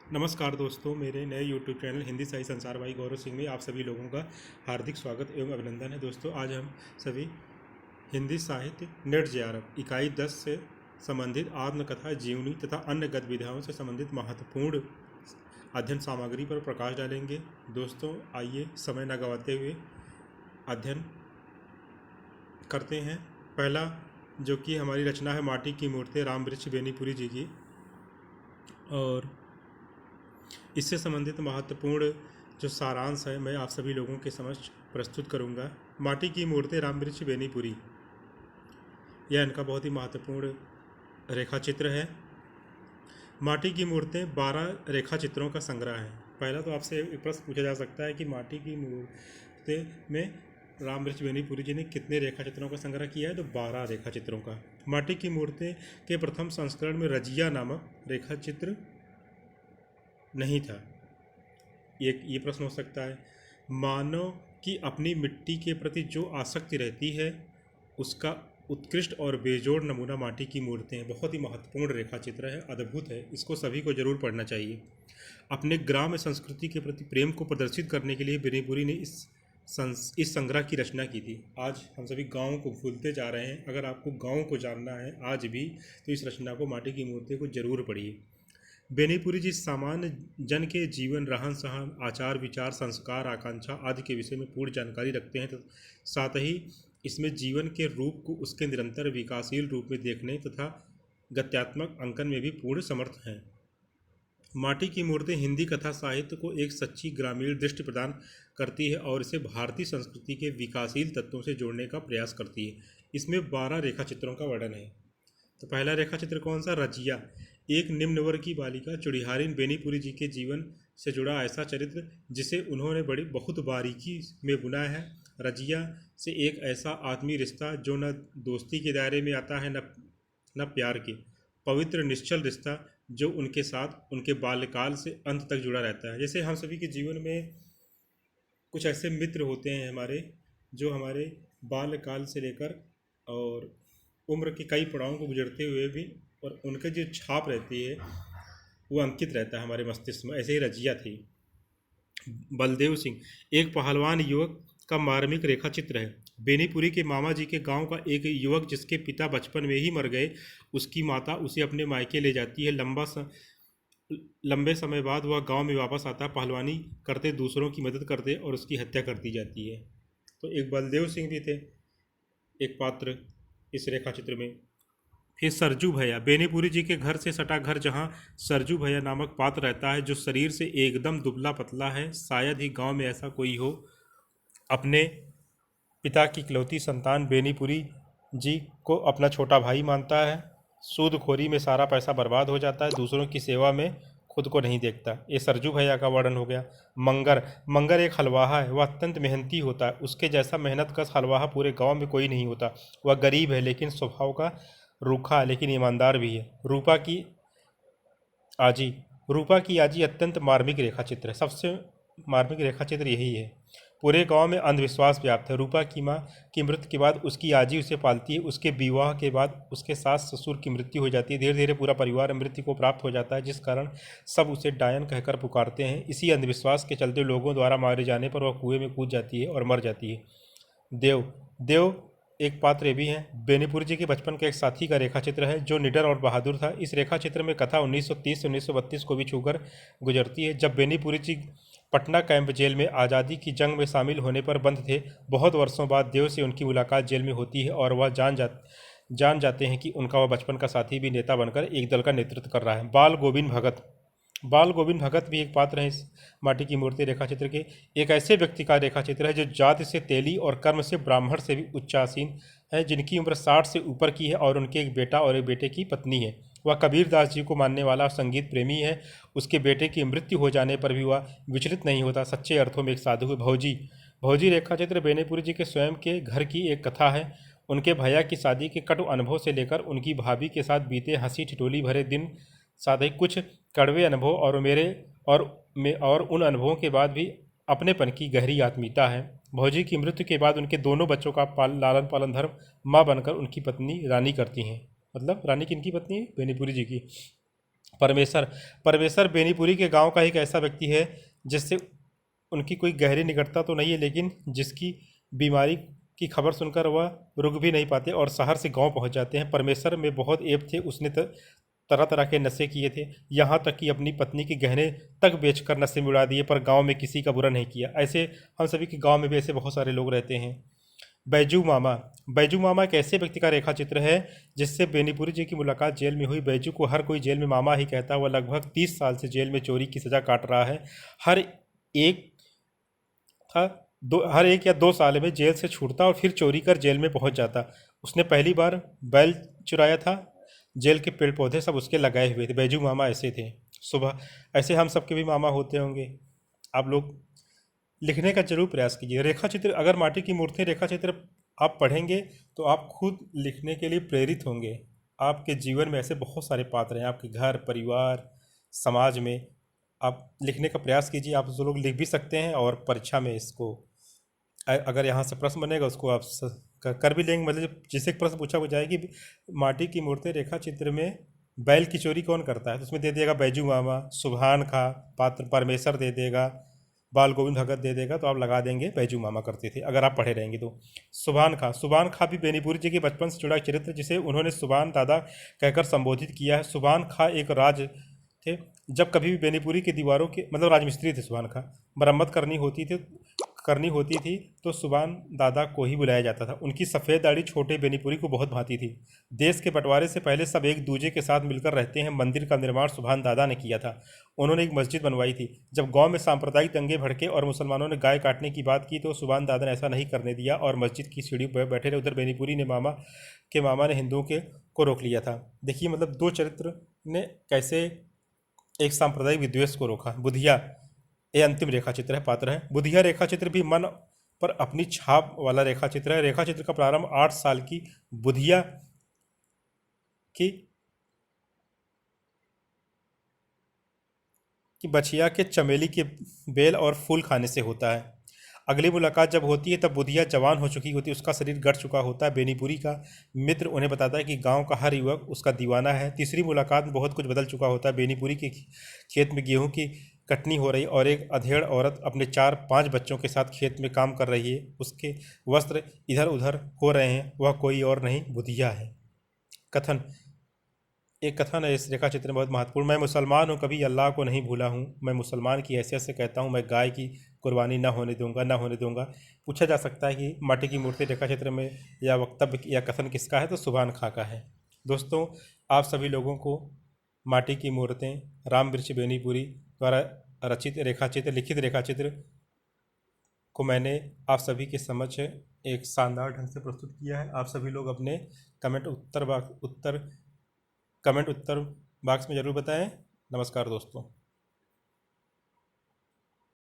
नमस्कार दोस्तों, मेरे नए YouTube चैनल हिंदी साई संसार भाई गौरव सिंह में आप सभी लोगों का हार्दिक स्वागत एवं अभिनंदन है। दोस्तों, आज हम सभी हिंदी साहित्य नेट जेआरएफ इकाई 10 से संबंधित आत्मकथा, जीवनी तथा अन्य गतिविधियों से संबंधित महत्वपूर्ण अध्ययन सामग्री पर प्रकाश डालेंगे। दोस्तों, आइए समय न गंवाते हुए अध्ययन करते हैं। पहला जो कि हमारी रचना है माटी की मूर्तें रामवृक्ष बेनीपुरी जी की, और इससे संबंधित महत्वपूर्ण जो सारांश है मैं आप सभी लोगों के समक्ष प्रस्तुत करूंगा। माटी की मूर्तें रामवृक्ष बेनीपुरी, यह इनका बहुत ही महत्वपूर्ण रेखा चित्र है। माटी की मूर्तें 12 रेखा चित्रों का संग्रह है। पहला तो आपसे एक प्रश्न पूछा जा सकता है कि माटी की मूर्तें में रामवृक्ष बेनीपुरी जी ने कितने रेखा चित्रों का संग्रह किया है? तो 12 रेखा चित्रों का। माटी की मूर्तें के प्रथम संस्करण में रजिया नामक रेखा चित्र नहीं था। ये प्रश्न हो सकता है। मानव की अपनी मिट्टी के प्रति जो आसक्ति रहती है उसका उत्कृष्ट और बेजोड़ नमूना माटी की मूर्तें हैं। बहुत ही महत्वपूर्ण रेखा चित्र है, अद्भुत है, इसको सभी को जरूर पढ़ना चाहिए। अपने ग्राम्य संस्कृति के प्रति प्रेम को प्रदर्शित करने के लिए बेनीपुरी ने इस संग्रह की रचना की थी। आज हम सभी गाँव को भूलते जा रहे हैं। अगर आपको गाँव को जानना है आज भी तो इस रचना को, माटी की मूर्तें को जरूर पढ़िए। बेनीपुरी जी सामान्य जन के जीवन, रहन सहन, आचार विचार, संस्कार, आकांक्षा आदि के विषय में पूर्ण जानकारी रखते हैं, तो साथ ही इसमें जीवन के रूप को उसके निरंतर विकासशील रूप में देखने तथा गत्यात्मक अंकन में भी पूर्ण समर्थ हैं। माटी की मूर्तें हिंदी कथा साहित्य को एक सच्ची ग्रामीण दृष्टि प्रदान करती है और इसे भारतीय संस्कृति के विकासशील तत्वों से जोड़ने का प्रयास करती है। इसमें 12 रेखा चित्रों का वर्णन है। तो पहला रेखा चित्र कौन सा? रजिया, एक निम्न वर्ग की बालिका चुड़िहारिन बेनीपुरी जी के जीवन से जुड़ा ऐसा चरित्र जिसे उन्होंने बहुत बारीकी में बुना है। रजिया से एक ऐसा आत्मीय रिश्ता जो न दोस्ती के दायरे में आता है न प्यार के, पवित्र निश्चल रिश्ता जो उनके साथ उनके बाल्यकाल से अंत तक जुड़ा रहता है। जैसे हम सभी के जीवन में कुछ ऐसे मित्र होते हैं हमारे, जो हमारे बाल्यकाल से लेकर और उम्र के कई पड़ावों को गुजरते हुए भी, और उनका जो छाप रहती है वो अंकित रहता है हमारे मस्तिष्क में। ऐसे ही रजिया थी। बलदेव सिंह, एक पहलवान युवक का मार्मिक रेखा चित्र है। बेनीपुरी के मामा जी के गांव का एक युवक जिसके पिता बचपन में ही मर गए, उसकी माता उसे अपने मायके ले जाती है। लंबे समय बाद वह गांव में वापस आता, पहलवानी करते, दूसरों की मदद करते और उसकी हत्या कर दी जाती है। तो एक बलदेव सिंह भी थे, एक पात्र इस रेखा चित्र में। फिर सरजू भैया, बेनीपुरी जी के घर से सटा घर जहां सरजू भैया नामक पात्र रहता है, जो शरीर से एकदम दुबला पतला है। शायद ही गांव में ऐसा कोई हो। अपने पिता की इकलौती संतान बेनीपुरी जी को अपना छोटा भाई मानता है। सूदखोरी में सारा पैसा बर्बाद हो जाता है, दूसरों की सेवा में खुद को नहीं देखता। ये सरजू भैया का वर्णन हो गया। मंगर, मंगर एक हलवाहा है। वह अत्यंत मेहनती होता है। उसके जैसा मेहनतकश हलवाहा पूरे गांव में कोई नहीं होता। वह गरीब है लेकिन स्वभाव का रूखा, लेकिन ईमानदार भी है। आजी रूपा की आजी अत्यंत मार्मिक रेखा चित्र है। सबसे मार्मिक रेखा चित्र यही है। पूरे गांव में अंधविश्वास व्याप्त है। रूपा की माँ की मृत्यु के बाद उसकी आजी उसे पालती है। उसके विवाह के बाद उसके सास ससुर की मृत्यु हो जाती है। धीरे धीरे पूरा परिवार मृत्यु को प्राप्त हो जाता है, जिस कारण सब उसे डायन कहकर पुकारते हैं। इसी अंधविश्वास के चलते लोगों द्वारा मारे जाने पर वह कुएं में कूद जाती है और मर जाती है। देव, देव एक पात्र भी हैं। बेनीपुरी जी के बचपन के एक साथी का रेखा चित्र है जो निडर और बहादुर था। इस रेखा चित्र में कथा 1930 से 1932 को भी छूकर गुजरती है, जब बेनीपुरी जी पटना कैंप जेल में आज़ादी की जंग में शामिल होने पर बंद थे। बहुत वर्षों बाद देव से उनकी मुलाकात जेल में होती है और वह जान जाते हैं कि उनका वह बचपन का साथी भी नेता बनकर एक दल का नेतृत्व कर रहा है। बाल गोविंद भगत, बाल गोविंद भगत भी एक पात्र हैं इस माटी की मूर्ति रेखा चित्र के। एक ऐसे व्यक्ति का रेखा चित्र है जो जाति से तेली और कर्म से ब्राह्मण से भी उच्चासीन है, जिनकी उम्र 60 से ऊपर की है और उनके एक बेटा और एक बेटे की पत्नी है। वह कबीर दास जी को मानने वाला संगीत प्रेमी है। उसके बेटे की मृत्यु हो जाने पर भी वह विचलित नहीं होता, सच्चे अर्थों में एक साधु है। भौजी, भौजी रेखा चित्र बेनीपुरी जी के स्वयं के घर की एक कथा है। उनके भैया की शादी के कटु अनुभव से लेकर उनकी भाभी के साथ बीते हंसी ठिठोली भरे दिन, साथ ही कुछ कड़वे अनुभव और उन अनुभवों के बाद भी अपनेपन की गहरी आत्मीयता है। भौजी की मृत्यु के बाद उनके दोनों बच्चों का लालन पालन धर्म माँ बनकर उनकी पत्नी रानी करती हैं। मतलब रानी किनकी पत्नी है? बेनीपुरी जी की। परमेश्वर परमेश्वर बेनीपुरी के गांव का एक ऐसा व्यक्ति है जिससे उनकी कोई गहरी निकटता तो नहीं है, लेकिन जिसकी बीमारी की खबर सुनकर वह रुक भी नहीं पाते और शहर से गांव पहुंच जाते हैं। परमेश्वर में बहुत ऐब थे, उसने तरह तरह के नशे किए थे, यहाँ तक कि अपनी पत्नी के गहने तक बेचकर नशे में उड़ा दिए, पर गांव में किसी का बुरा नहीं किया। ऐसे हम सभी के गांव में भी ऐसे बहुत सारे लोग रहते हैं। बैजू मामा बैजू मामा एक ऐसे व्यक्ति का रेखा चित्र है जिससे बेनीपुरी जी की मुलाकात जेल में हुई। बैजू को हर कोई जेल में मामा ही कहता है। वह लगभग 30 साल से जेल में चोरी की सज़ा काट रहा है। हर एक था हर 1 या 2 साल में जेल से छूटता और फिर चोरी कर जेल में पहुंच जाता। उसने पहली बार बैल चुराया था। जेल के पेड़ पौधे सब उसके लगाए हुए थे। बैजू मामा ऐसे थे। सुबह ऐसे हम सबके भी मामा होते होंगे। आप लोग लिखने का जरूर प्रयास कीजिए। रेखा चित्र, अगर माटी की मूर्ति रेखा चित्र आप पढ़ेंगे तो आप खुद लिखने के लिए प्रेरित होंगे। आपके जीवन में ऐसे बहुत सारे पात्र हैं, आपके घर परिवार समाज में। आप लिखने का प्रयास कीजिए। आप जो लोग लिख भी सकते हैं और परीक्षा में इसको अगर यहाँ से प्रश्न बनेगा उसको आप कर भी लेंगे। मतलब जिससे एक प्रश्न पूछा जाए कि माटी की मूर्ति रेखा चित्र में बैल की चोरी कौन करता है, तो उसमें दे देगा बैजू मामा, सुभान खा, पात्र परमेश्वर दे देगा, बाल गोविंद भगत दे देगा, तो आप लगा देंगे बैजू मामा करते थे अगर आप पढ़े रहेंगे तो। सुभान खा भी बेनीपुरी जी के बचपन से जुड़ा चरित्र जिसे उन्होंने सुभान दादा कहकर संबोधित किया है। सुभान खा एक राज थे। जब कभी भी बेनीपुरी की दीवारों के मतलब राजमिस्त्री थे सुभान खा, मरम्मत करनी होती थी तो सुभान दादा को ही बुलाया जाता था। उनकी सफ़ेद दाढ़ी छोटे बेनीपुरी को बहुत भाती थी। देश के बंटवारे से पहले सब एक दूजे के साथ मिलकर रहते हैं। मंदिर का निर्माण सुभान दादा ने किया था। उन्होंने एक मस्जिद बनवाई थी। जब गांव में सांप्रदायिक दंगे भड़के और मुसलमानों ने गाय काटने की बात की तो सुभान दादा ने ऐसा नहीं करने दिया और मस्जिद की सीढ़ी पर बैठे रहे। उधर बेनीपुरी ने मामा ने हिंदुओं के को रोक लिया था। देखिए मतलब दो चरित्र ने कैसे एक सांप्रदायिक विद्वेष को रोका। बुधिया ये अंतिम रेखा चित्र है, पात्र है। बुधिया रेखा चित्र भी मन पर अपनी छाप वाला रेखा चित्र है। रेखा चित्र का प्रारंभ 8 साल की बुधिया की बछिया के चमेली के बेल और फूल खाने से होता है। अगली मुलाकात जब होती है तब बुधिया जवान हो चुकी होती है, उसका शरीर गड़ चुका होता है। बेनीपुरी का मित्र उन्हें बताता है कि गांव का हर युवक उसका दीवाना है। तीसरी मुलाकात में बहुत कुछ बदल चुका होता है। बेनीपुरी के खेत में गेहूं की कटनी हो रही और एक अधेड़ औरत अपने 4-5 बच्चों के साथ खेत में काम कर रही है। उसके वस्त्र इधर उधर हो रहे हैं। वह कोई और नहीं बुधिया है। कथन एक कथन है इस रेखा चित्र में बहुत महत्वपूर्ण। मैं मुसलमान हूँ, कभी अल्लाह को नहीं भूला हूँ। मैं मुसलमान की हैसियत से कहता हूँ, मैं गाय की कुर्बानी न होने दूंगा। पूछा जा सकता है कि माटी की मूर्ति रेखा चित्र में या वक्तव्य या कथन किसका है, तो सुभान खां का है। दोस्तों, आप सभी लोगों को माटी की मूर्तें राम वृक्ष बेनीपुरी द्वारा रचित रेखाचित्र लिखित रेखाचित्र को मैंने आप सभी के समक्ष एक शानदार ढंग से प्रस्तुत किया है। आप सभी लोग अपने कमेंट उत्तर बॉक्स में ज़रूर बताएं। नमस्कार दोस्तों।